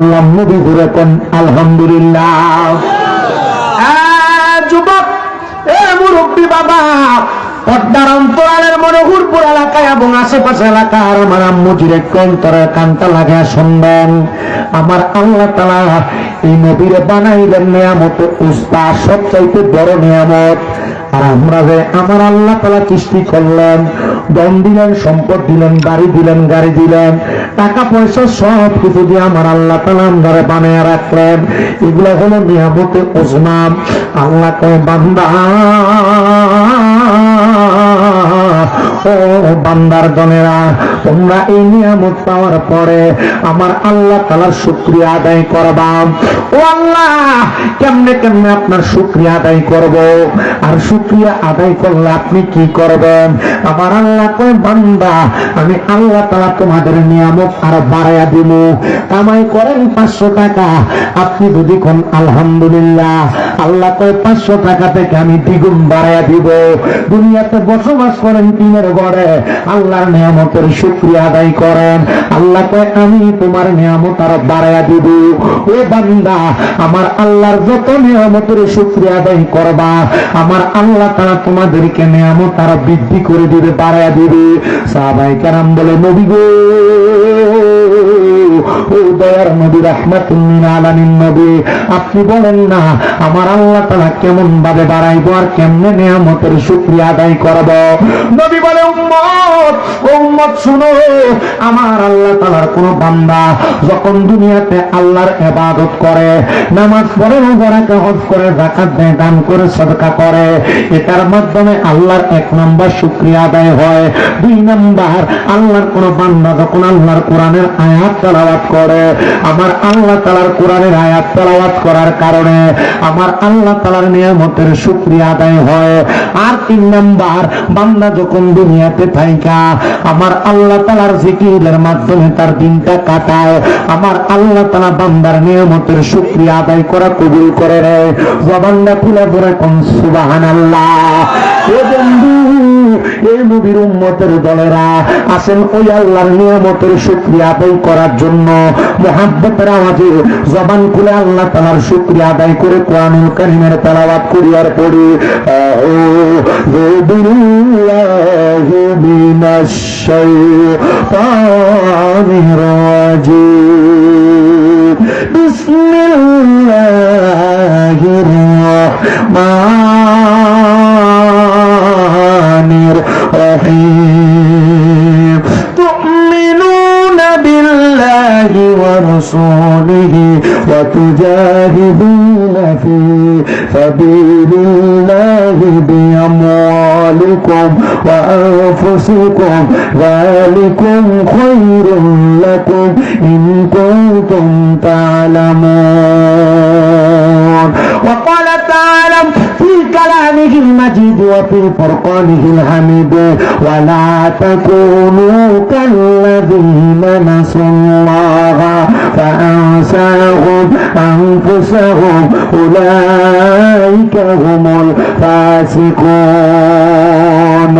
আল্লাহ নবী ঘুরে কোন আলহামদুলিল্লাহ। যুবক, এ মুরব্বী বাবা, পদ্মার অন্তরালের মনোহরপুর এলাকায় এবং আশেপাশে এলাকার আমার আম্মু ডিরেক্ট অন্তরের কানটা লাগা শুনবেন। আমার আল্লাহ তাআলা এই নবীরে বানাইলেন নিয়ামত উস্তা, সবচাইতে বড় নিয়ামত। আর আমরা যে আমার আল্লাহ তাআলা সৃষ্টি করলেন, ধন দিলেন, সম্পদ দিলেন, বাড়ি দিলেন, গাড়ি দিলেন, টাকা পয়সা সব কিছু দিয়ে আমার আল্লাহ তাআলা আমরারে বানায় রাখলেন। এগুলো হলো নিয়ামতে উজমা। আল্লাহ কয় বান্দা, ও বান্দার জনেরা, তোমরা এই নিয়ামত পাওয়ার পরে আমার আল্লাহ তাআলার শুকরিয়া আদায় করবা। ও আল্লাহ, কেমনে কেমনে আপনার শুকরিয়া আদায় করব? আর শুকরিয়া আদায় করলে আপনি কি করবেন? আমার আল্লাহ কয় বান্দা, আমি আল্লাহ তাআলা তোমাদের নিয়ামত আরো বাড়াইয়া দিব। কামাই করেন 500 টাকা, আপনি যদি কোন আলহামদুলিল্লাহ, আল্লাহ কয় 500 টাকা থেকে আমি দ্বিগুণ বাড়াইয়া দিব। দুনিয়াতে বসবাস করেন টিনের ঘরে, আল্লাহর নিয়ামতের শুকরিয়া আদায় করেন, আল্লাহ কয় আমি তোমার নিয়ামত আরো বাড়াইয়া দিব। ও বান্দা, আমার আল্লাহর যত নিয়ামতের শুকরিয়া আদায় করবা, আমার আল্লাহ তাআলা তোমাদেরকে নিয়ামত আরো বৃদ্ধি করে দিবে, বাড়াইয়া দিবে। সাহাবায়ে কেরাম বলে, নবী গো, ও দয়ার নবী, রাহমাতুল লিল আলামিন নবী, আপনি বলেন না আমার আল্লাহ তাআলা কেমন ভাবে বাড়াইবো আর কেমনে নিয়ামতের শুকরিয়া আদায় করব? নবী বলে, উম্মত, ও উম্মত শুনো, আমার আল্লাহ তাআলার কোন বান্দা যখন দুনিয়াতে আল্লাহর ইবাদত করে, নামাজ পড়ে, রোজা রাখে, হজ করে, যাকাত দেয়, দান করে, সদকা করে, এটার মাধ্যমে আল্লাহর 1 নাম্বার শুকরিয়া আদায় হয়। 2 নাম্বার, আল্লাহর কোন বান্দা যখন আল্লাহর কোরআনের আয়াত তেলাওয়াত করে, আমার আল্লাহ তাআলার কোরআনের আয়াত তেলাওয়াত করার কারণে আমার আল্লাহ তাআলার নিয়ামতের শুকরিয়া আদায় হয়। আর 3 নাম্বার, বান্দা যখন দুনিয়াতে থাইকা আমার আল্লাহ তাআলার জিকিরের মাধ্যমে তার দিনটা কাটায়, আমার আল্লাহ তাআলা বান্দার নিয়ামতের শুকরিয়া আদায় করা কবুল করে নেয়। জবানটা খুলে পড়ে কোন সুবহানাল্লাহ। ও বন্ধু, এই নবীর উম্মতের দলেরা আসেন ওই আল্লাহর নিয়ামতের শুকরিয়া আদায় করার জন্য মুহাব্বতের আওয়াজে জবান খুলে আল্লাহ তাআলার শুকরিয়া আদায় করে কোরআনুল কারীমের তেলাওয়াত করি আর পড়ি, আউযু বিল্লাহি মিনাশ শাইতানির রাজীম, বিসমিল্লাহির রাহমানির রহিম। তুমিনুনা বিল্লাহি ওয়া রাসূলিহি ওয়া তুজাহিদুনা ফি সাবিলিল্লাহি বিআমওয়ালিকুম ওয়া আনফুসিকুম, যালিকুম খায়রুল লাকুম ইন কুনতুম তা'লামুন। ওয়া ক্বালা তাআলা ফি কালামিহি المجيد وفي فرقانه الحميد، ولا تكونوا كالذين نسوا الله فأنساهم أنفسهم أولئك هم الفاسقون.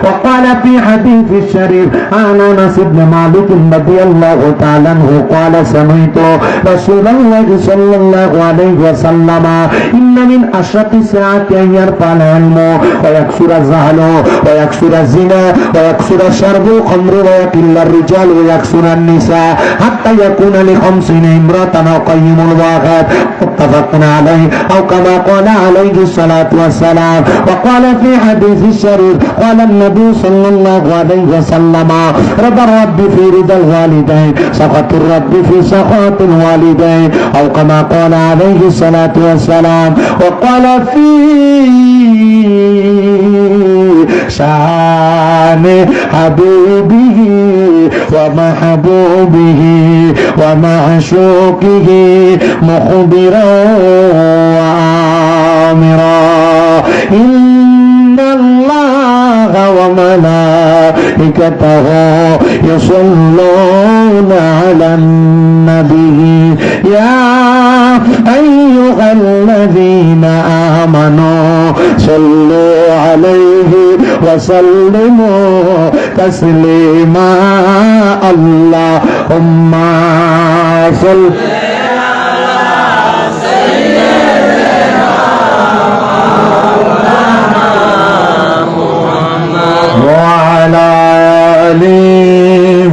وقال في حديث الشريف عن أنس بن مالك رضي الله تعالى عنه قال سمعت رسول الله صلى الله عليه وسلم إن من أشرط الساعة أن يرفع العلم ويكثر الجهل ويكثر الزنا ويكثر شرب الخمر ويقل الرجال ويكثر النساء حتى يكون ل50 امرأة أو قيم الواحد، متفق عليه أو كما قال عليه الصلاة والسلام. وقال في حديث الشريف قال النبي صلى الله عليه وسلم رضا الرب في رضا الوالدين، سخط الرب في سخط الوالدين، أو كما قال عليه الصلاة والسلام. وقال في شان حبيبه ومحبوبه ومعشوقه مخبرا وآمرا، إن الله وملائكته يصلون على النبي يا أيها الذين آمنوا صلوا عليه وسلموا تسليما اللهم صل وعلى آله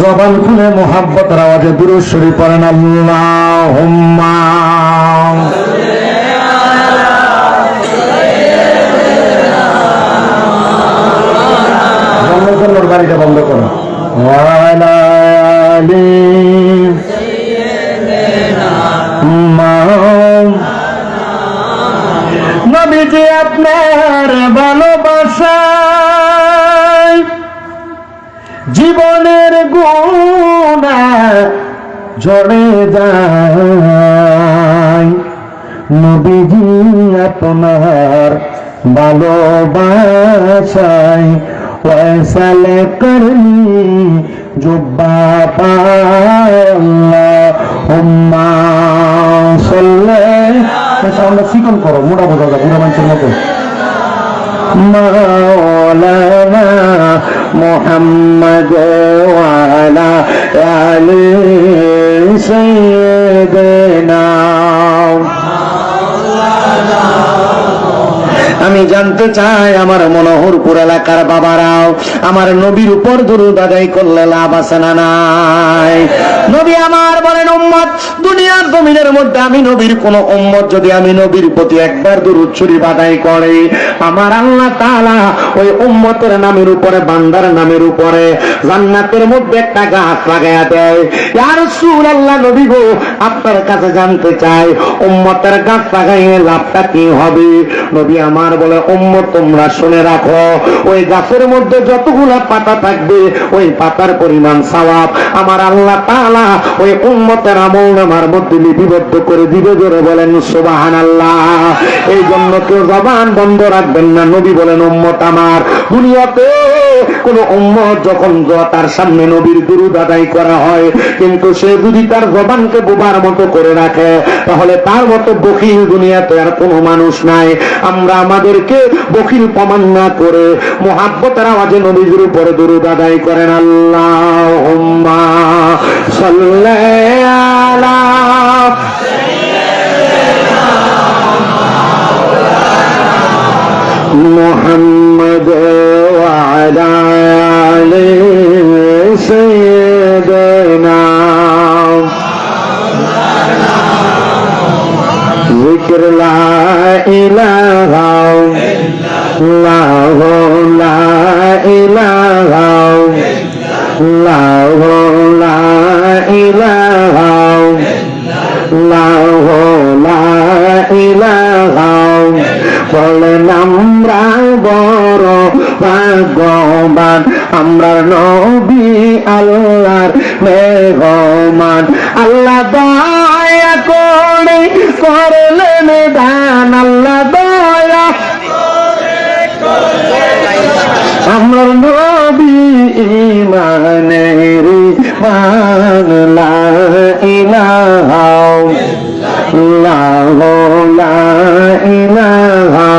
জবান খুলে মোহাব্বতের আওয়াজে দুরূদ শরীফ পড়েন আল্লাহুম্মা বন্ধ গাড়িটা বন্ধ করো ওয়ালা আলি নবীজি আপনার ভালোবাসায় জীবনের গুণা ঝরে যায় নবীজি আপনার ভালোবাসায় ওয়াসালে করনি জুব্বা পায় আল্লাহুম্মা সাল্লি আমরা শিকন করো মোটা বোঝা যায় বুড়া মানুষের মতো مولانا محمد وعلى آل سيدنا আমি জানতে চাই আমার মনোহরপুর এলাকার বাবারাও আমার নবীর উপর দুরূদ আদায় করলে লাভ আছে না নাই? নবী আমার বলেন উম্মত দুনিয়ার জমিনের মধ্যে আমি নবীর কোন উম্মত যদি আমি নবীর প্রতি একবার দুরূদ শরীফ আদায় করে আমার আল্লাহ তাআলা ওই উম্মতের নামের উপরে বান্দার নামের উপরে জান্নাতের মধ্যে একটা গাছ লাগায়া দেয়। ইয়া রাসূলুল্লাহ নবী গো আপনার কাছে জানতে চাই উম্মতের গাছ লাগাইয়ে লাভটা কি হবে? নবী আমার বলে উম্মত তোমরা শুনে রাখো ওই গাছের মধ্যে যতগুলা পাতা থাকবে ওই পাতার পরিমাণ সওয়াব আমার আল্লাহ তাআলা ওই উম্মতের আমলনামার মধ্যে লিপিবদ্ধ করে দিবে। জোরে বলেন সুবহানাল্লাহ। এই জন্য কেউ জবান বন্ধ রাখবেন না। নবী বলেন উম্মত আমার দুনিয়াতে কোন উম্মত যখন তার সামনে নবীর দুরূদ আদায় করা হয় কিন্তু সে যদি তার জবানকে বোবার মতো করে রাখে তাহলে তার মতো বখিল দুনিয়াতে আর কোনো মানুষ নাই। আমরা আমাদেরকে বখিল প্রমাণ না করে মুহাব্বতের আওয়াজে নবীর উপরে দুরূদ আদায় করেন আল্লাহুম্মা সাল্লি আলা মুহাম্মদ ওয়া আলা আলি সাইয়্যিদিনা যিকর লা ইলাহা ইল্লাল্লাহু লা ইলাহা ইল্লাল্লাহু লা ইলাহা ইল্লাল্লাহু লা ইলাহা বলেন আমরা বড় ভাগ্যবান আমরা নবী আল্লাহর মেহমান আল্লাহ দয়া করে করলেন দান আল্লাহ দয়া আমার নবী ইমানের মান লা ইলাহা ইল্লাল্লাহু লা ইলাহা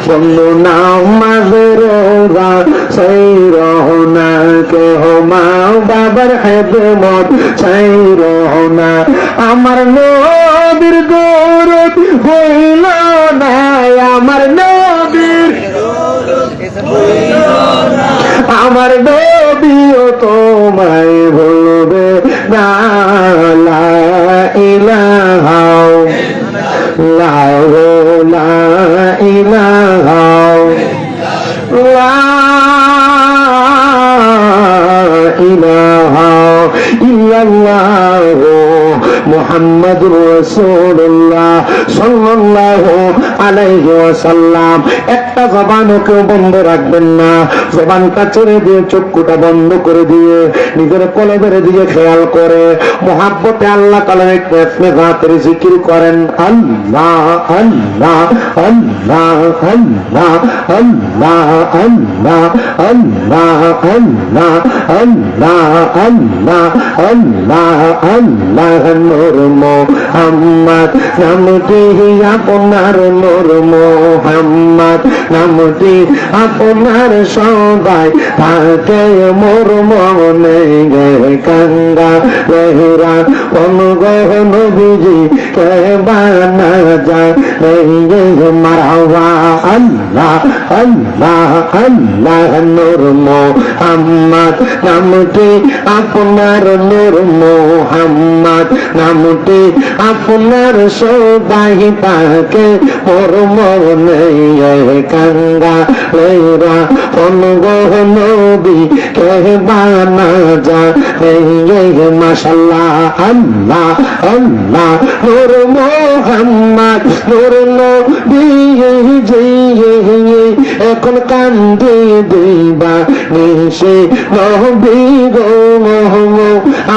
বন্ধু নামাজ রোজা সেই রহনা কেহ মা বাবার খেদমত সেই রহনা আমার নবীর দরদ হইল না আমার নবীর আমার নবীও তোমায় বলবে না লা ইলাহা ইল্লাল্লাহু লা ইলাহা লা ইলাহা ইল্লাল্লাহু মুহাম্মাদুর রাসূলুল্লাহ সাল্লাল্লাহু আলাইহি ওয়াসাল্লাম একটা জবানও কেউ বন্ধ রাখবেন না, জবানটা ছেড়ে দিয়ে চক্ষুটা বন্ধ করে দিয়ে নিজের কলবের দিকে খেয়াল করে মুহাব্বতে আল্লাহ তাআলার একটু আপনি রাতের জিকির করেন, আল্লাহ আল্লাহ আল্লাহ আল্লাহ আল্লাহ আল্লাহ আল্লাহ আল্লাহ আল্লাহ আল্লাহ আল্লাহ আল্লাহ নূর মুহাম্মদ নামটি আপনার নূর মুহাম্মদ নামটি আপনার সবাই থাকে মোর মনে গঙ্গা লেহরা অনুগহ নবীজি কে বানা যায় মারহাবা আল্লাহ আল্লাহ আল্লাহ নূর মুহাম্মদ নামটি আপনার নূর মুহাম্মদ নামটি আপনার সবাই থাকে মোর মনে গঙ্গা লেহরা অনুগহ নবী কে বানা যায় মাশাআল্লাহ আল্লাহ আল্লাহ নূর মুহাম্মদ নূর নবী এখন কান্দে দিবা নিশে নবী গো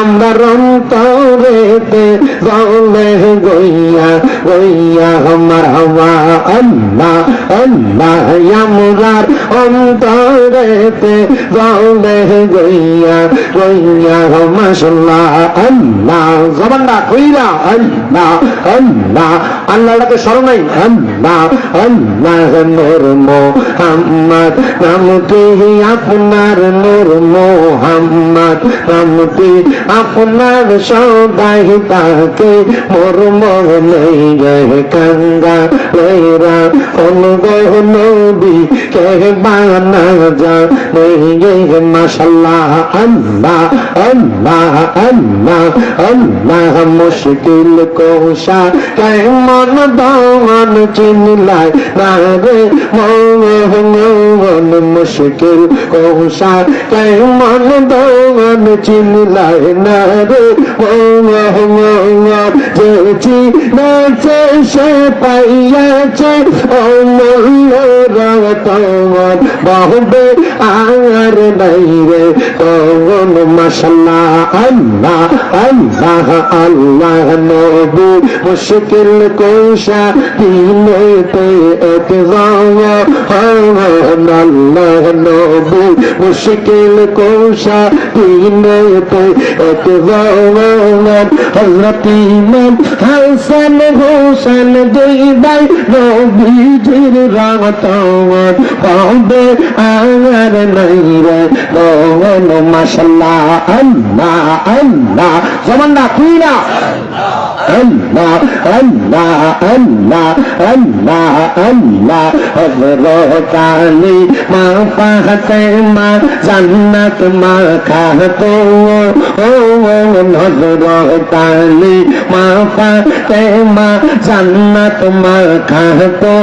আমরা অন্তরেতে গলে গইয়া গইয়া মারহাবা আল্লাহ আল্লাহ আমরার অন্তরেতে গলে গইয়া গইয়া মাশাআল্লাহ আল্লাহ জবানটা কইরা আল্লাহ আল্লাহ আল্লাহকে স্মরণাই আল্লাহ আল্লাহ নূর মুহাম্মদ নামটি আপনার নূর মুহাম্মদ নামটি আপনার সবাই তাকে মোর মনে গঙ্গা লেরা অনুগহ নবী কে বানা যায় মাশাআল্লাহ আল্লাহ আল্লাহ আল্লাহ আল্লাহ মুশকিল কোশা কেমন দমন চিনলাই না রে মন মুশকিল কোশা কেমন দমন চিনলাই না রে যেছি নাচে সে পাইয়াছে অমূল্য রতন বহুবে আর নাই রে কোন মাশাআল্লাহ আল্লাহ আল্লাহ আল্লাহ নবী মুশকিল কোশা দিনেতে এক আল্লাহ নবী মুশকিল কোশা দিনেতে এক হযরত ইমাম হাসান হোসেন দুই ভাই নবীজির রহমত পাবে আর নাই রে কোন মাশাআল্লাহ আল্লাহ আল্লাহ জবানটা কইরা আল্লাহ আল্লাহ আল্লাহ আল্লাহ আল্লাহ হযরত আলী মা ফাতেমা জান্নাত মা খাতো ও হযরত আলী মা ফাতেমা জান্নাত মা খাতো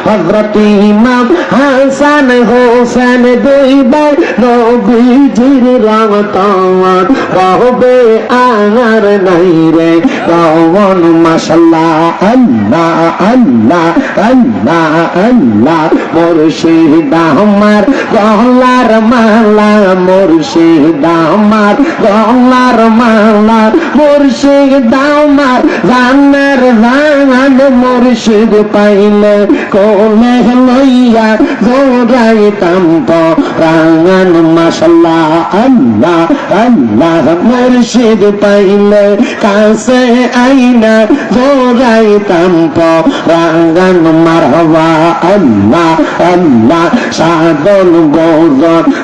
হযরত ইমাম হাসান হোসেন দুই ভাই নবীজির রহমত পাবে আর নাই রে কোন মাশাআল্লাহ আল্লাহ আল্লাহ আল্লাহ আল্লাহ মুর্শিদ আমার গলার মালা মুর্শিদ আমার গলার মালা মুর্শিদ আমার জানার জান মুর্শিদ পাইলে কোলে লইয়া দৌড়াইতাম প্রাণ মাশাআল্লাহ আল্লাহ আল্লাহ মুর্শিদ পাইলে কাছে আইনা দৌড়াইতাম প্রাণ মারহাবা আল্লাহ আল্লাহ সাধন গৌর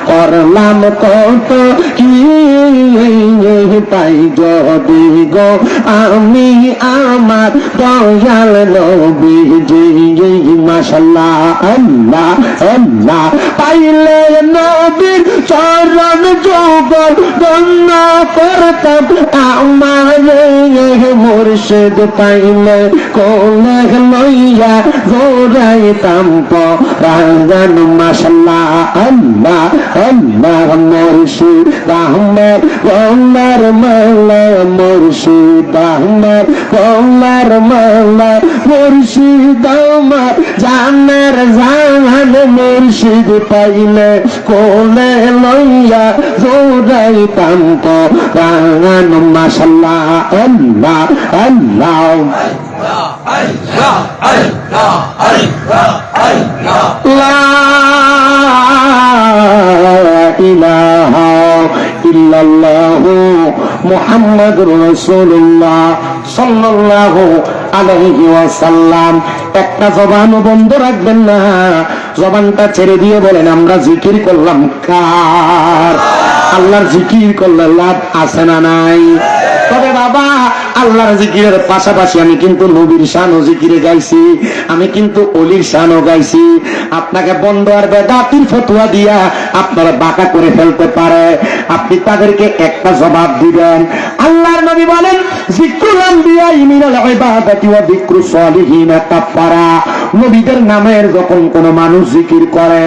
করলাম কত কি পাই যদি গো আমি আমার দয়াল নবীজি মাশাআল্লাহ আল্লাহ আল্লাহ পাইলে নবীর চরণ যুগল ধন্য করতাম আমার মুর্শিদ পাইলে কোলে লইয়া দৌড়াইতাম প্রাণ মাশাআল্লাহ আল্লাহ আল্লাহ আল্লাহ মুর্শিদ আমার গৌলার মাওলা মুর্শিদ আমার গৌলার মাওলা মুর্শিদ আমার জানের জান মুর্শিদ পাইলে কোলে লইয়া জোড়াইতাম কোরআন মাশাআল্লাহ আল্লাহ আল্লাহ আল্লাহ আল্লাহ আল্লাহ আল্লাহ লা ইলাহা ইল্লাল্লাহু মুহাম্মাদুর রাসূলুল্লাহ সাল্লাল্লাহু আলাইহি ওয়াসাল্লাম। একটা জবানও বন্ধ রাখবেন না, জবানটা ছেড়ে দিয়ে বলেন আমরা জিকির করলাম কার? আল্লাহর জিকির করলে লাভ আছে না নাই? তবে বাবা আল্লাহর জিকিরের পাশাপাশি আমি কিন্তু নবীর শানও জিকিরে গাইছি, আমি কিন্তু অলির শানও গাইছি। আপনাকে বন্ধ আর বেদাতির ফতোয়া দিয়া আপনারা বাঁকা করে ফেলতে পারে, আপনি তাদেরকে একটা জবাব দিবেন। আল্লাহর নবী বলেন যিকরুল আম্বিয়া মিনাল ইবাদাতি ওয়া যিকরুস সালিহিনা কাফারা। নবীদের নামের যখন কোন মানুষ জিকির করে,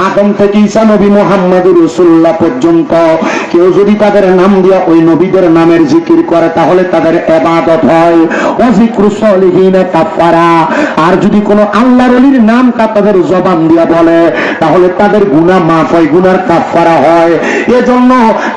আদম থেকে ঈসা নবী মুহাম্মদুর রাসূলুল্লাহ পর্যন্ত কেউ যদি তাদের নাম দিয়া ওই নবীদের নামের জিকির করে তাহলে তাদের ইবাদত হয়। ওয়া যিকরুস সালিহিনা কাফারা। আর যদি কোন আল্লাহর ওলির নামটা তাদের জবান দিয়া বলে তাহলে তাদের গুনাহ মাফ হয়, গুনার কাফারা হয়। এজন্য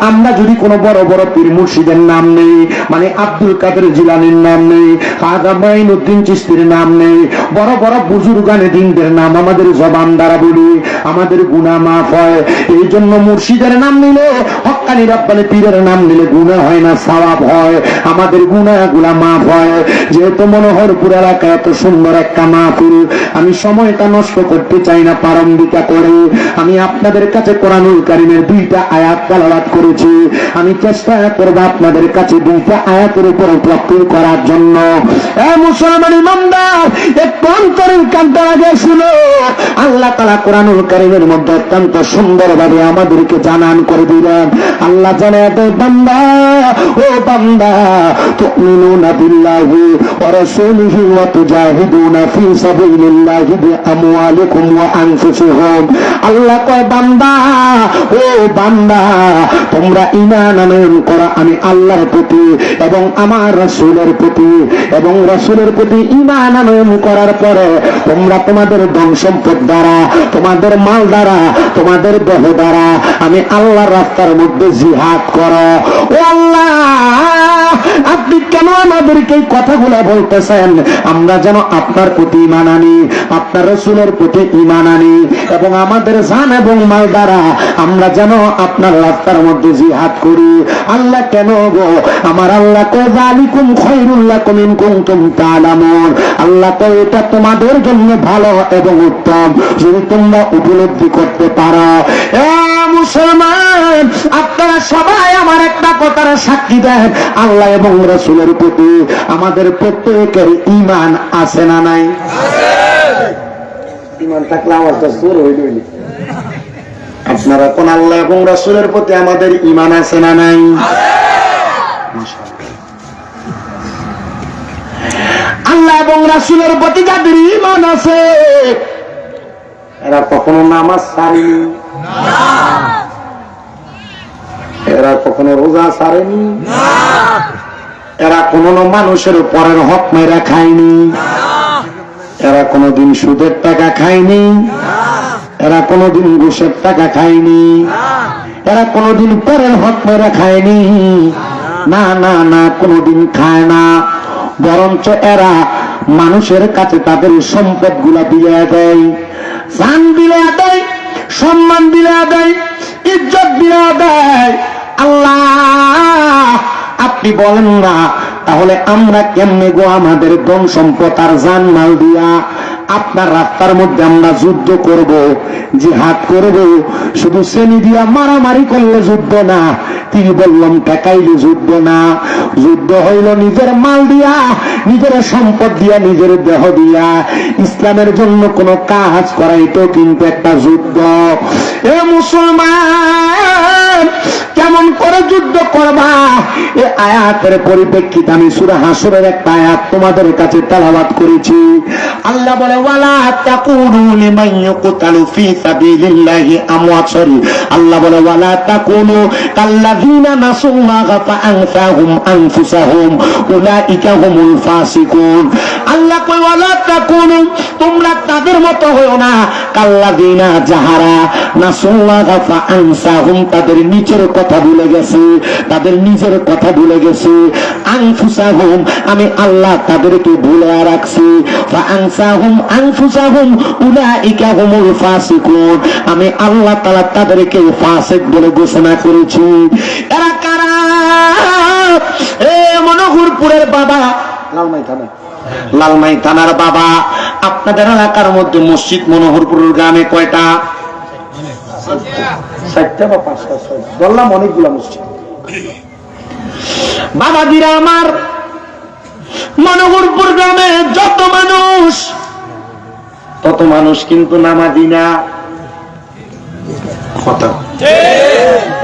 আমরা যদি কোনো বড় বড় পীর মুর্শিদের নাম নেই, মানে আব্দুল কাদের জিলানীর নাম নেই, খাজা মাইনুদ্দিন চিশতির নাম নেই, বড় বড় বুজুর্গানে দিনদের নাম আমাদের জবান দ্বারা বলি, আমাদের গুনাহ মাফ হয়। এই জন্য মুর্শিদের নাম নিলে, হক্কানি রাব্বানি পীরের নাম নিলে গুনাহ হয় না, সওয়াব হয়, আমাদের গুনাহগুলো মাফ হয়। যেহেতু মনোহরপুর এলাকায় এত সুন্দর একটা মাহফিল, আমি সময়টা নষ্ট করতে চাই না, প্রারম্ভিকা করে আমি আপনাদের কাছে কোরআনুল কারীমের 2টা আয়াত তেলাওয়াত করেছি। আমি চেষ্টা করব আপনাদের কাছে 2টা আয়াতের উপর তফসির করার জন্য। এ মুসলমান ইমানদার, একটু অন্তরের কানটা আগে শুনো। আল্লাহ তাআলা কোরআনুল কারীমের মধ্যে অত্যন্ত সুন্দরভাবে আমাদেরকে জানান করে দিলেন। আল্লাহ জানায় দেয় বান্দা, ও বান্দা, তুমিনুনা বিল্লাহি ওয়া রাসূলিহি ওয়া তুজাহিদুনা ফি সাবিলিল্লাহি বিআমওয়ালিকুম ওয়া আনফুসিকুম। আল্লাহ কয় বান্দা, ও বান্দা, তোমরা ঈমান আনয়ন করো আমি আল্লাহর প্রতি এবং আমার রাসূলের প্রতি, এবং রাসূলের প্রতি ঈমান আনয়ন করার পরে তোমরা তোমাদের ধন সম্পদ দ্বারা, তোমাদের মাল দ্বারা, তোমাদের দেহ দ্বারা আমি আল্লাহর রাস্তার মধ্যে জিহাদ করো। ও আল্লাহ, আপনি কেন আমাদেরকে এই কথাগুলো বলতেছেন? আমরা যেন আপনার প্রতি ঈমান আনি, আপনার রাসূলের প্রতি ঈমান আনি, এবং আমাদের জান এবং মাল দ্বারা আমরা যেন আপনার রাস্তার মধ্যে জিহাদ করি। আল্লাহ কেন গো? আমার আল্লাহ কয় যালিকুম খায়রুল লাকুম ইন কুনতুম তা'লামুন। আল্লাহ কয় এটা তোমাদের জন্য ভালো এবং উত্তম যদি তোমরা উপলব্ধি করতে পারো। এ মুসলমান, আপনারা সবাই আমার একটা কথার সাক্ষী দেন, আল্লাহ এবং রাসূলের প্রতি আমাদের প্রত্যেকের ঈমান আছে না নাই? ঈমান থাকলে আমার তো সুর হইল। আপনারা কোন আল্লাহ এবং রাসূলের প্রতি আমাদের ঈমান আছে না নাই? আল্লাহ এবং রাসূলের প্রতি যাদের ঈমান আছে এরা কখনো নামাজ ছাড়েনি, এরা কখনো রোজা ছাড়েনি, এরা কোন মানুষের পরের হক মেরা খায়নি, এরা কোনদিন সুদের টাকা খায়নি, এরা কোনদিন ঘুষের টাকা খায়নি, এরা কোনদিন পরের হক মেরা খায়নি, না না না, কোনদিন খায় না। বরঞ্চ এরা মানুষের কাছে তাদের সম্পদ গুলা বিলিয়ে দেয়, জান বিলিয়ে দেয়, সম্মান বিলিয়ে দেয়, ইজ্জত বিলিয়ে দেয়। আল্লাহ, আপনি বলেন না তাহলে আমরা কেমনে গো আমাদের ধন সম্পদ আর জান মাল দিয়া আপনার রাস্তার মধ্যে আমরা যুদ্ধ করব, জিহাদ করব? শুধু শ্রেণী দিয়া মারামারি করলে যুদ্ধ না, তিনি বললাম ঠেকাইলে যুদ্ধ না। যুদ্ধ হইল নিজের মাল দিয়া, নিজের সম্পদ দিয়া, নিজের দেহ দিয়া ইসলামের জন্য কোন কাজ করাইতো কিন্তু একটা যুদ্ধ। এ মুসলমান, কেমন করে যুদ্ধ করবা। এই আয়াতের পরিপ্রেক্ষিতে আমি সূরা হাসরের একটা আয়াত তোমাদের কাছে তেলাওয়াত করেছি। আল্লাহ বলে ওয়ালা তাকুনু লিমান ইউকতালু ফি সাবিলিল্লাহি আমওয়াত। আল্লাহ বলে ওয়ালা তাকুনু কাল্লাযিনা নাসুল্লাহা ফাআনসাহুম আনফুসাহুম উলাইকা হুমুল ফাসিকুন। আল্লাহ কয় ওয়ালা তাকুনু, তোমরা তাদের মতো হয়ো না, কাল্লাযিনা যাহারা নাসুল্লাহা ফাআনসাহুম, তাদের নিজের কথা ভুলে গেছে, তাদের নিজের কথা ভুলে গেছে। আনফুসাহুম, আমি আল্লাহ তাদেরকে ভুলে রাখছি। ফাআনসাহুম আনফুসাহুম উলাইকা হুমুল ফাসিকুন, আমি আল্লাহ তাআলা তাদেরকে ফাসিক বলে ঘোষণা করেছি। এরা কারা? এ মনোহরপুরের বাবা, লালমাই থানার বাবা। আপনাদের এলাকার মধ্যে মসজিদ মনোহরপুরের গ্রামে কয়টা? 4টা বা 5টা, বললাম অনেকগুলা মসজিদ। বাবাজিরা আমার, মনোহরপুর গ্রামে যত মানুষ তত মানুষ কিন্তু নামাজি না। কথা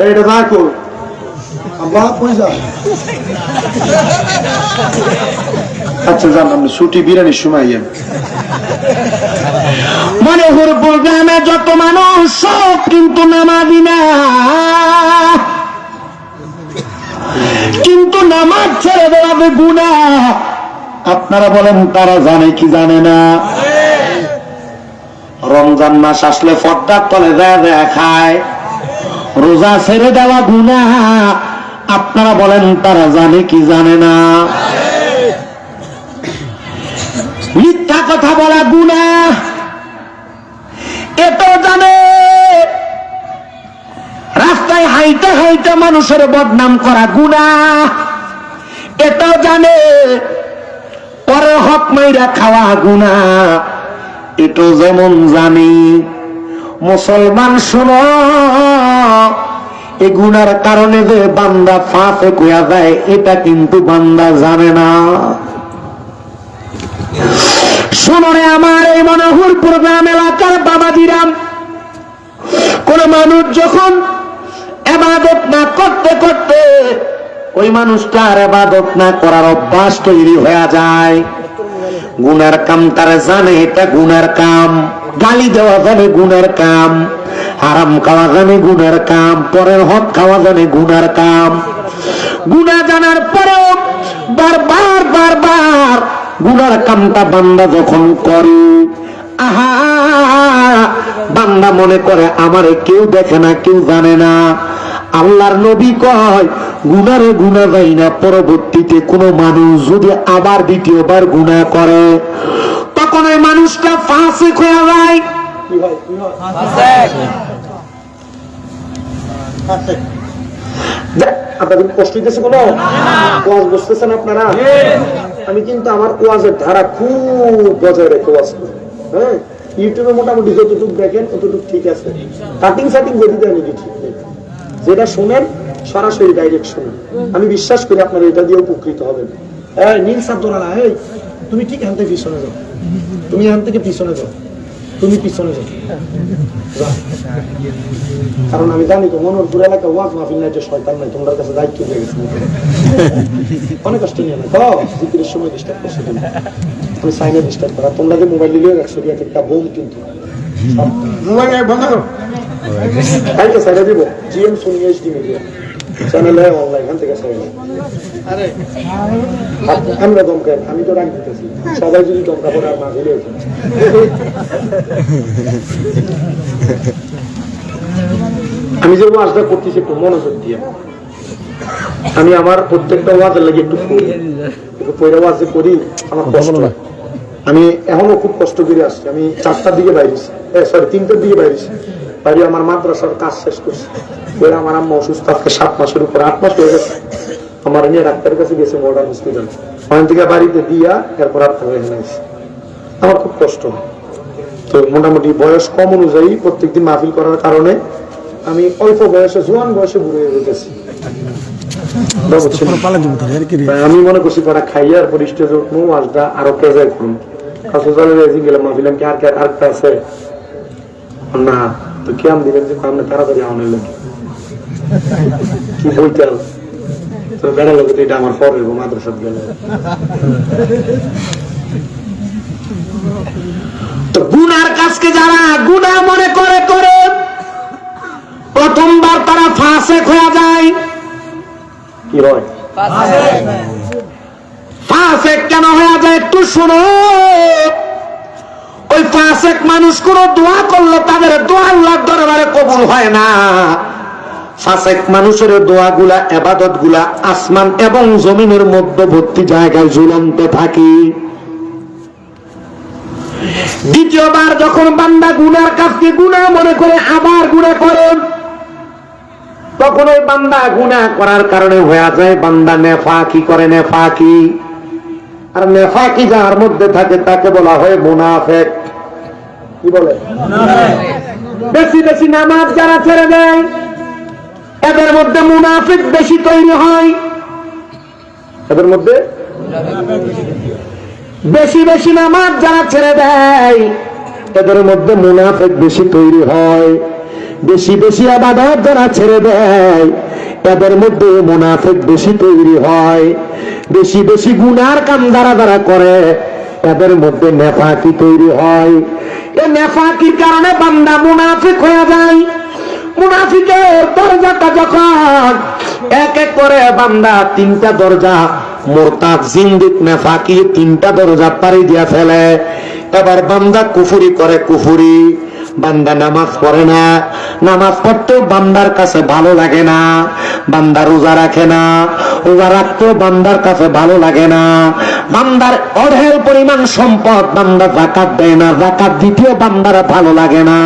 এটা দেখো আচ্ছা, জানাম ছুটি বিরানির সময় মনোহরপুর গ্রামে যত মানুষ সব কিন্তু নামাজি না, কিন্তু নামাজ ছেড়ে দেওয়াবে গুনাহ। আপনারা বলেন তারা জানে কি জানে না? রমজান মাস আসলে পর্দার তলে যায় খায়, রোজা ছেড়ে দেওয়া গুনাহ। আপনারা বলেন তারা জানে কি জানে না? মিথ্যা কথা বলা গুনাহ, এটাও জানে। রাস্তায় হাইতে হাইতে মানুষের বদনাম করা গুনাহ, এটাও জানে। পরে হক মাইরা খাওয়া গুনাহ, এটাও যেমন জানি। মুসলমান শোনো, এই গুনার কারণে যে বান্দা ফাসিক হইয়া যায় এটা কিন্তু বান্দা জানে না। শোনো রে আমার এই মনোহরপুর গ্রাম এলাকার বাবাজিরাম, কোন মানুষ যখন ইবাদত না করতে করতে ওই মানুষটার ইবাদত না করার অভ্যাস তৈরি হয়ে যায়, গুনার কাম তারা জানে এটা গুনার কাম, গালি দেওয়া জানে গুনার কাম, হারাম খাওয়া জানে গুনার কাম, পরের হক খাওয়া জানে গুনার কাম। গুনাহ জানার পরেও বারবার বারবার গুনার কামটা বান্দা যখন করে, আহা, বান্দা মনে করে আমারে কেউ দেখে না, কেউ জানে না। আল্লাহর নবী কয় গুনারে গুনাহ যায় না, পরবর্তীতে কোনো মানুষ যদি আবার দ্বিতীয়বার গুনাহ করে তখন ওই মানুষটা ফাসিক হয়ে যায়। আপনাদের কষ্ট হইতেছে কোনো? ওয়াজ বুঝতেছেন আপনারা? আমি কিন্তু আমার ওয়াজের ধারা খুব বজায় রেখে ওয়াজ করি। হ্যাঁ, ইউটিউবে মোটামুটি যতটুকু দেখেন ততটুকু ঠিক আছে, কাটিং সাটিং যদি দেন ঠিক নেই। যেটা শোনেন সরাসরি ডাইরেক্ট শোনেন, আমি বিশ্বাস করি আপনারা এটা দিয়ে উপকৃত হবেন। নীল সাবদোলা, এই তুমি ঠিক এখান থেকে পিছনে যাও, তুমি এখান থেকে পিছনে যাও, তুমি পিছনে যাও। কারণ আমি জানি তো মনোহরপুর এলাকা ওয়াজ মাহফিল নাই যে শয়তান নাই, তোমার কাছে দায়িত্ব হয়ে গেছে। অনেক কষ্ট নিয়ে না তো জিকিরের সময় ডিস্টার্ব করছো তুমি, আমি চাই না ডিস্টার্ব করা। তোমরা যে মোবাইল নিলেও রাখছো একটা বোম, কিন্তু মোবাইল বন্ধ করো, কালকে সাইডে দিব। জিএম সোনি এইচডি মিডিয়া চ্যানেলে অনলাইন এখান থেকে সাইডে আমরা দমকাই, আমি তো রাখ দিতেছি, সবাই যদি দমকা পড়ে আর না দিলে। আমি যে ওয়াজটা করতেছি একটু মনোযোগ দিয়ে, আমি আমার প্রত্যেকটা ওয়াজের লাগে একটু পয়লা ওয়াজ করি, আমার কষ্ট হয়। আমি এখনো খুব কষ্ট করে আসছি। আমি 4টার দিকে বাইরেছি, 3টার দিকে বাইরেছি, বাইরে আমার মাদ্রাসার কাজ শেষ করছি। ওরা আমার আম্মা অসুস্থ, আজকে 7 মাসের উপর 8 মাস হয়ে গেছে। আমার নিয়ে ডাক্তারের কাছে গেছে মডার্ন হসপিটাল, ওখান থেকে বাড়িতে দিয়া এরপর আপনার এখানে আসছি। আমার খুব কষ্ট হয়। তো মোটামুটি বয়স কম অনুযায়ী প্রত্যেকদিন মাহফিল করার কারণে আমি অল্প বয়সে, জোয়ান বয়সে বুড়ো হয়ে গেছি। আমি মনে করছি তারা খাইয়া আর স্টেজে উঠবো, আজটা আরো কেজাই করুন। গেলাম মাহফিলাম কি আরেকটা আছে না, তো কেমন দিবেন যে তাড়াতাড়ি আওয়ানের লাগে কি বইতে তো বেড়া লোক এটা আমার পরে মাদ্রাসা গেলে তো গুনার কাজকে যারা গুনাহ মনে করে করে প্রথমবার তারা ফাসেক হয়ে যায়। কি হয় ফাসেক কেন হয়ে যায় একটু শুনো। ওই ফাসেক মানুষ কোন দোয়া করলে তাদের দোয়া আল্লাহর দরবারে কবুল হয় না। ফাসেক মানুষের দোয়াগুলা ইবাদতগুলা আসমান এবং জমিনের মধ্যবর্তী জায়গায় ঝুলন্ত থাকে। দ্বিতীয়বার যখন বান্দা গুনার কাজকে গুনাহ মনে করে আবার গুনাহ করে, তখন ওই বান্দা গুনাহ করার কারণে হয়ে যায় বান্দা নেফাকি করে। নেফাকি আর নেফাকি যার মধ্যে থাকে তাকে বলা হয় মুনাফিক। কি বলে? বেশি বেশি নামাজ যারা ছেড়ে দেয় এদের মধ্যে মুনাফিক বেশি তৈরি হয়। এদের মধ্যে বেশি বেশি নামাজ যারা ছেড়ে দেয় এদের মধ্যে মুনাফিক বেশি তৈরি হয়। বেশি বেশি ইবাদত যারা ছেড়ে দেয় এদের মধ্যে মুনাফিক বেশি তৈরি হয়। বেশি বেশি গুনার কাম যারা যারা করে এদের মধ্যে নেফাকি তৈরি হয়। এই নেফাকির কারণে বান্দা মুনাফিক হয়ে যায়। মুনাফিকের দরজাটা যখন এক এক করে বান্দা তিনটা দরজা মুরতাদ জিন্দিক নেফাকি তিনটা দরজা পাড়ি দিয়া ফেলে, এবার বান্দা কুফরি করে। কুফরি বান্দা নামাজ পড়ে না, নামাজ পড়তেও বান্দার কাছে ভালো লাগে না। বান্দা রোজা রাখে না, রোজা রাখতেও বান্দার কাছে ভালো লাগে না। বান্দার অঢেল পরিমাণ সম্পদ, বান্দা যাকাত দেয় না, যাকাত দিতেও বান্দার ভালো লাগে না।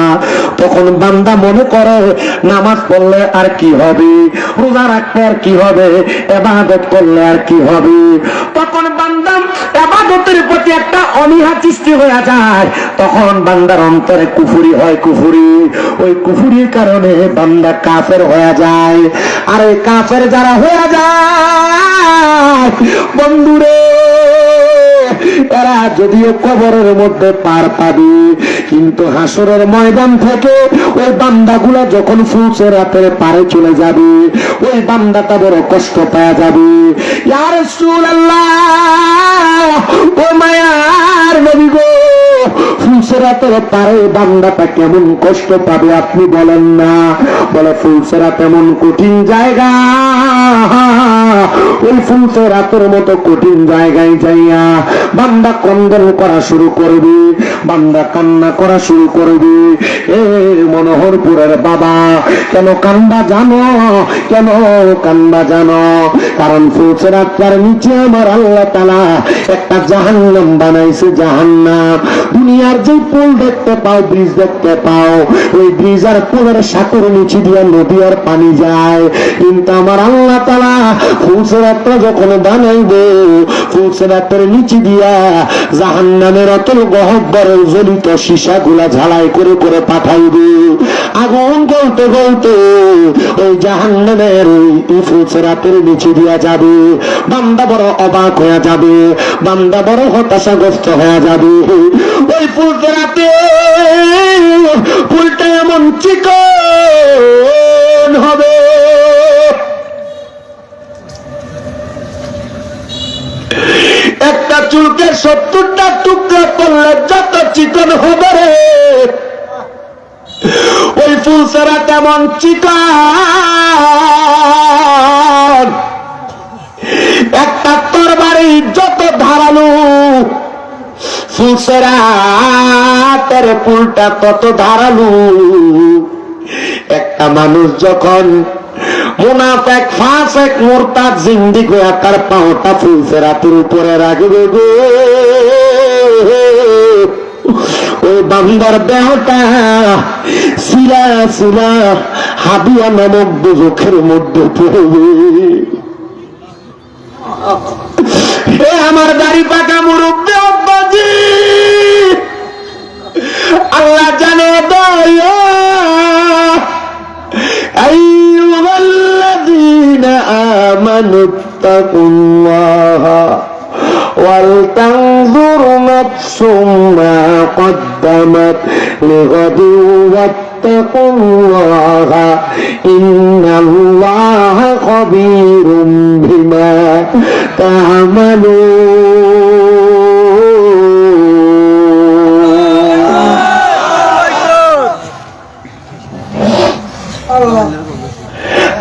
তখন বান্দা মনে করে নামাজ পড়লে আর কি হবে, রোজা রাখতে আর কি হবে, ইবাদত করলে আর কি হবে। তখন বান্দা ইবাদতের প্রতি একটা অনীহা সৃষ্টি হয়ে যায়। তখন বান্দার অন্তরে কুফরি হয়। কুফরি, ওই কুফরির কারণে বান্দা কাফের হয়ে যায়। আর ওই কাফের যারা হয়ে যায় বন্ধুরে, এরা যদিও কবরের মধ্যে পার পাবে, কিন্তু হাসরের ময়দান থেকে ওই বান্দাগুলা যখন ফুলসিরাতের পারে চলে যাবে, ওই বান্দাটা বড় কষ্ট পাওয়া যাবে। ইয়া রাসূলুল্লাহ, ও মায়ার নবী গো, ফুলসিরাতের পারে বান্দাটা কেমন কষ্ট পাবে আপনি বলেন না। বলে ফুলসিরাত এমন কঠিন জায়গা, ওই ফুলসিরাতের মতো কঠিন জায়গায় যাইয়া বান্দা ক্রন্দন করা শুরু করবে, বান্দা কান্না করা শুরু করবে। এ মনোহরপুরের বাবা, কেন কান্দা জানো? কেন কান্দা জানো? কারণ ফুলসিরাতের নিচে আমার আল্লাহ তাআলা একটা জাহান্নাম বানাইছে। জাহান্নাম দুনিয়ার যে পুল দেখতে পাও, ব্রিজ দেখতে পাও, ওই ব্রিজ আর পুলের সাঁকোর নিচে দিয়ে নদী আর পানি যায়। কিন্তু আমার আল্লাহ তাআলা ফুলসিরাত যখন বানাইবে, ফুলসিরাতের নিচে দিয়া জাহান্নামের অতল গহ্বরের জ্বলিত সীসা গুলা ঝালাই করে করে পাঠাইবে। আগুন জ্বলতে জ্বলতে ওই জাহান্নামের ওই ফুলসিরাতের নিচে দিয়া যাবে। বান্দা বড় অবাক হয়ে যাবে, বান্দা বড় হতাশাগ্রস্ত হয়ে যাবে। ওই ফুলসিরাতে ফুলটা এমন চিকন হবে, একটা চুলকে 70টা টুকরা করলে যত চিকন হবে রে, ওই ফুলসিরাত এমন চিকন, একটা তরবারি যত ধারালো, ফুলসিরাতের পুলটা তত ধারালো। একটা মানুষ যখন মুনাফিক, ফাসিক, মুরতাদ, জিন্দিক হয়ে তার পাওটা ফুলসিরাতের উপরে রাখবে গো, ওই বান্দার দেহটা সিলা সিলা হাবিয়া নামক দুজখের মধ্যে পড়বে। হে আমার দাড়ি পাকা মুরব্বি আব্বাজি, আল্লাহ জানে দয়া, আইয়ুহাল্লাযীনা আমানুত্তাকুল্লাহা ওয়ালতানজুর নাফসুম মা কদ্দামাত লিগাদিন ওয়াত্তাকুল্লাহা ইন্নাল্লাহা খাবীরুম বিমা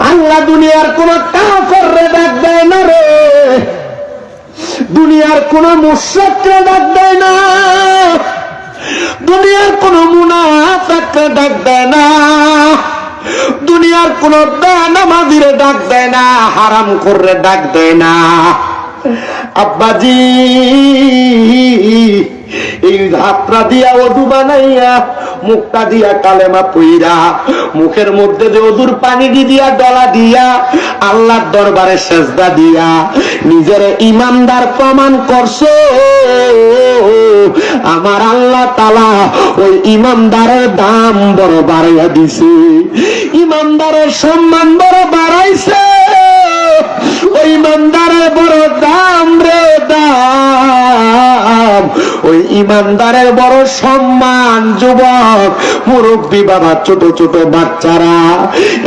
আল্লাহ দুনিয়ার কোন কাফেররে ডাক দেয় না রে, দুনিয়ার কোন মুশরিকরে ডাক দেয় না, দুনিয়ার কোন মুনাফিকরে ডাক দেয় না, দুনিয়ার কোন বেনামাজিরে ডাক দেয় না, হারাম করে ডাক দেয় না। আব্বাজি এই হাতটা দিয়া ওযু বানাইয়া মুখটা দিয়া কালেমা পইরা মুখের মধ্যে যে ওযুর পানি দিয়া ডলা দিয়া আল্লাহর দরবারে সেজদা দিয়া নিজের ইমানদার প্রমাণ করছো, আমার আল্লাহ তাআলা ওই ইমানদারের দাম বড় বাড়াইয়া দিছে, ইমানদারের সম্মান বড় বাড়াইছে, ওই ইমানদারের বড় দাম রে দাম, ওই ইমানদারের বড় সম্মান। যুবক মুরব্বী বাবা ছোট ছোট বাচ্চারা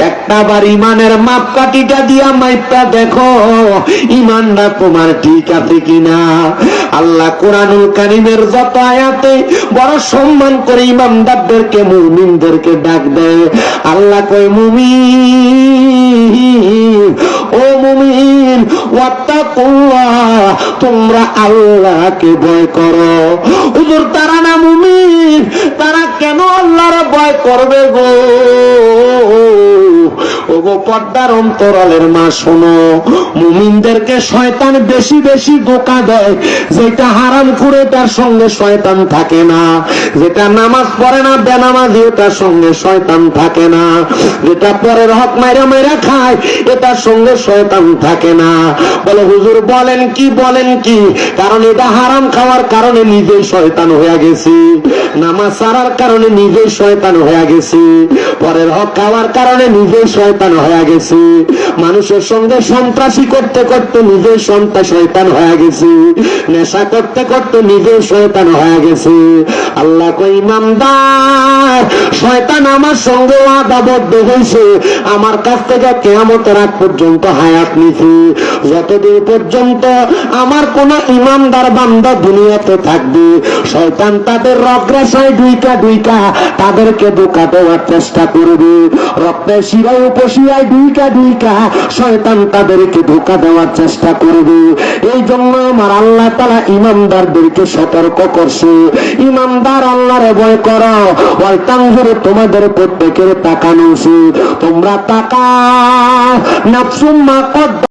একটাবার ইমানের মাপকাঠিটা দিয়া মাইপটা দেখো ইমানটা তোমার ঠিক আছে কিনা। আল্লাহ কোরআনুল কারীমের যত আয়াতে বড় সম্মান করে ইমানদারদেরকে মুমিনদেরকে ডাক দেয়। আল্লাহ কয় মুমিন, ও মুমিন ওয়াত্তাকুল্লাহ, তোমরা আল্লাহকে ভয় করো। হুজুর তারা না মুমিন, তারা কেন আল্লাহর ভয় করবে গো? ওগো পর্দার অন্তরালের মা শোনো, মুমিনদেরকে শয়তান বেশি বেশি ধোঁকা দেয়। যেটা হারাম করে তার সঙ্গে শয়তান থাকে না, যেটা নামাজ পড়ে না বেনামাজি ওটার সঙ্গে শয়তান থাকে না, যেটা পরের হক মাইরা মাইরা খায় এটার সঙ্গে শয়তান থাকে না। বলে হুজুর বলেন কি বলেন কি? কারণ এটা হারাম খাওয়ার কারণে নিজেই শয়তান হয়ে গেছি, নামাজ ছাড়ার কারণে নিজেই শয়তান হয়ে গেছি, পরের হক খাওয়ার কারণে নিজেই শয়তান হয়ে গেছি, মানুষের সঙ্গে সন্ত্রাসী করতে করতে নিজেই শয়তান হয়ে গেছি, নেশা করতে করতে নিজেই শয়তান হয়ে গেছি। আল্লাহ কই ইমানদার শয়তান আমার সঙ্গে আদাবদ্ধ হয়েছে, আমার কাছ থেকে কিয়ামতের আগ পর্যন্ত হায়াত নিছি। যতদিন পর্যন্ত আমার কোন ইমানদার বান্দা দুনিয়াতে থাকবে শয়তান তাদের রগ্রাশয় দুইটা দুইটা তাদেরকে ধোঁকা দেওয়ার চেষ্টা করবে, রক্তের শিরায় উপশিরায় দুইটা দুইটা শয়তান তাদেরকে ধোঁকা দেওয়ার চেষ্টা করবে। এই জন্য আমার আল্লাহ তাআলা ইমানদারদেরকে সতর্ক করছে, ইমানদার আল্লাহরে ভয় করো। ওয়ালতানজুর, তোমাদের প্রত্যেকের তাকানো উচিত, তোমরা তাকাও নাফসুম মা